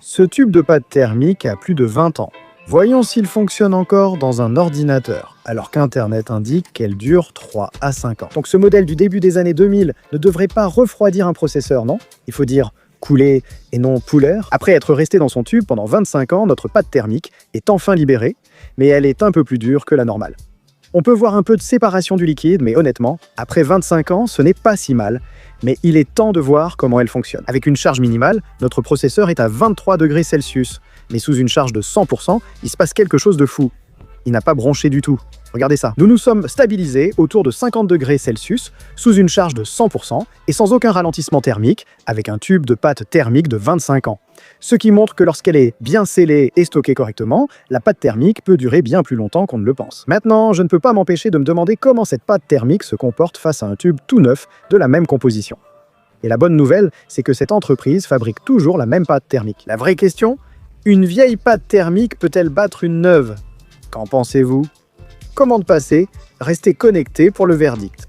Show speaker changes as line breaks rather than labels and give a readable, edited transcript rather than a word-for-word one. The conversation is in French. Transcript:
Ce tube de pâte thermique a plus de 20 ans. Voyons s'il fonctionne encore dans un ordinateur, alors qu'Internet indique qu'elle dure 3 à 5 ans. Donc ce modèle du début des années 2000 ne devrait pas refroidir un processeur, non? Il faut dire couler et non cooler. Après être resté dans son tube pendant 25 ans, notre pâte thermique est enfin libérée, mais elle est un peu plus dure que la normale. On peut voir un peu de séparation du liquide, mais honnêtement, après 25 ans, ce n'est pas si mal. Mais il est temps de voir comment elle fonctionne. Avec une charge minimale, notre processeur est à 23 degrés Celsius. Mais sous une charge de 100%, il se passe quelque chose de fou. Il n'a pas bronché du tout. Regardez ça. Nous nous sommes stabilisés autour de 50 degrés Celsius, sous une charge de 100% et sans aucun ralentissement thermique, avec un tube de pâte thermique de 25 ans. Ce qui montre que lorsqu'elle est bien scellée et stockée correctement, la pâte thermique peut durer bien plus longtemps qu'on ne le pense. Maintenant, je ne peux pas m'empêcher de me demander comment cette pâte thermique se comporte face à un tube tout neuf de la même composition. Et la bonne nouvelle, c'est que cette entreprise fabrique toujours la même pâte thermique. La vraie question, une vieille pâte thermique peut-elle battre une neuve? Qu'en pensez-vous? Commande passée, restez connectés pour le verdict.